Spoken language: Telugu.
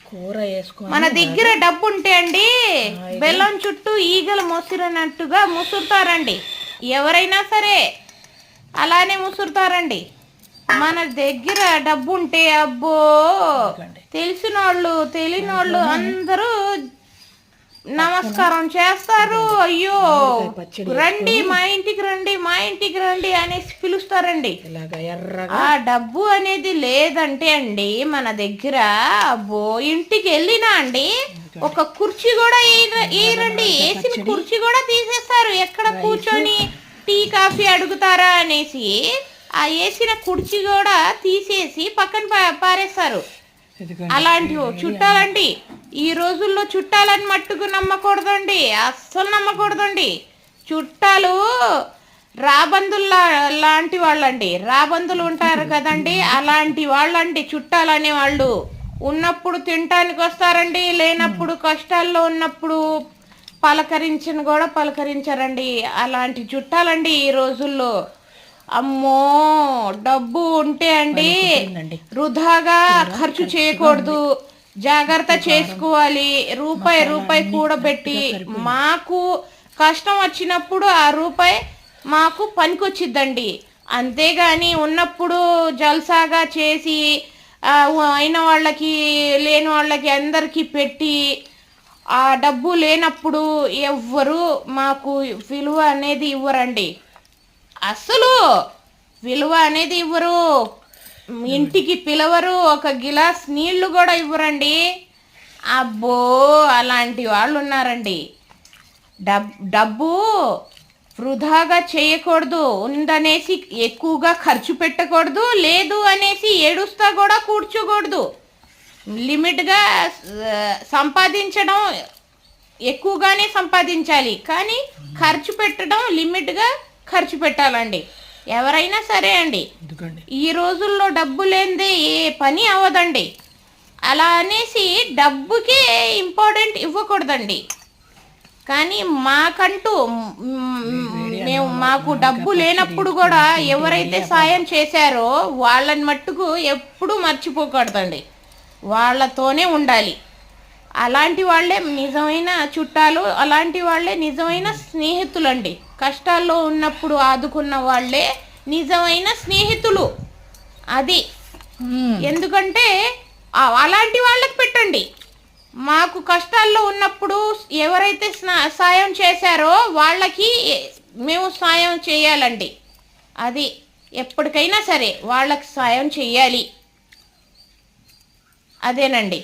కూర వేసుకొని మన దగ్గర డబ్బు ఉంటే అండి బెల్లం చుట్టూ ఈగలు ముసిరినట్టుగా ముసురుతారండి. ఎవరైనా సరే అలానే ముసురుతారండి. మన దగ్గర డబ్బు ఉంటే అబ్బో తెలిసినోళ్ళు తెలియనోళ్ళు అందరూ నమస్కారం చేస్తారు. అయ్యో రండి మా ఇంటికి రండి మా ఇంటికి రండి అనేసి పిలుస్తారండి. ఆ డబ్బు అనేది లేదంటే అండి మన దగ్గర అబ్బో ఇంటికి వెళ్ళినా అండి ఒక కుర్చీ కూడా వేయరండి. వేసిన కుర్చీ కూడా తీసేస్తారు. ఎక్కడ కూర్చొని టీ కాఫీ అడుగుతారా అనేసి ఆ వేసిన కుర్చీ కూడా తీసేసి పక్కన పారేస్తారు. అలాంటి చుట్టాలండి ఈ రోజుల్లో చుట్టాలని మట్టుకు నమ్మకూడదండి, అస్సలు నమ్మకూడదండి. చుట్టాలు రాబందుల లాంటి వాళ్ళండి. రాబందులు ఉంటారు కదండి, అలాంటి వాళ్ళండి చుట్టాలు అనేవాళ్ళు. ఉన్నప్పుడు తినటానికి వస్తారండి, లేనప్పుడు కష్టాల్లో ఉన్నప్పుడు పలకరించిన కూడా పలకరించారండి. అలాంటి చుట్టాలండి ఈ రోజుల్లో. అమ్మో డబ్బు ఉంటే అండి వృధాగా ఖర్చు చేయకూడదు, జాగ్రత్త చేసుకోవాలి. రూపాయి రూపాయి కూడబెట్టి మాకు కష్టం వచ్చినప్పుడు ఆ రూపాయి మాకు పనికొచ్చిద్దండి. అంతేగాని ఉన్నప్పుడు జల్సాగా చేసి అయిన వాళ్ళకి లేని వాళ్ళకి అందరికీ పెట్టి ఆ డబ్బు లేనప్పుడు ఎవ్వరు మాకు విలువ అనేది ఇవ్వరండి. అస్సలు విలువ అనేది ఇవ్వరు. ఇంటికి పిలవరు, ఒక గిలాస్ నీళ్లు కూడా ఇవ్వరండి. అబ్బో అలాంటి వాళ్ళు ఉన్నారండి. డబ్బు వృధాగా చేయకూడదు, ఉందనేసి ఎక్కువగా ఖర్చు పెట్టకూడదు, లేదు అనేసి ఏడుస్తా కూడా కూర్చోకూడదు. లిమిట్గా సంపాదించడం ఎక్కువగానే సంపాదించాలి, కానీ ఖర్చు పెట్టడం లిమిట్గా ఖర్చు పెట్టాలండి. ఎవరైనా సరే అండి ఈ రోజుల్లో డబ్బు లేనిదే ఏ పని అవ్వదండి. అలా అనేసి డబ్బుకే ఇంపార్టెంట్ ఇవ్వకూడదండి. కానీ మాకంటూ మాకు డబ్బు లేనప్పుడు కూడా ఎవరైతే సాయం చేశారో వాళ్ళని మట్టుకు ఎప్పుడూ మర్చిపోకూడదండి, వాళ్ళతోనే ఉండాలి. అలాంటి వాళ్ళే నిజమైన చుట్టాలు, అలాంటి వాళ్ళే నిజమైన స్నేహితులండి. కష్టాల్లో ఉన్నప్పుడు ఆదుకున్న వాళ్ళే నిజమైన స్నేహితులు. అది ఎందుకంటే అలాంటి వాళ్ళకి పెట్టండి. మాకు కష్టాల్లో ఉన్నప్పుడు ఎవరైతే సాయం చేశారో వాళ్ళకి మేము సాయం చేయాలండి. అది ఎప్పటికైనా సరే వాళ్ళకి సాయం చేయాలి. అదేనండి.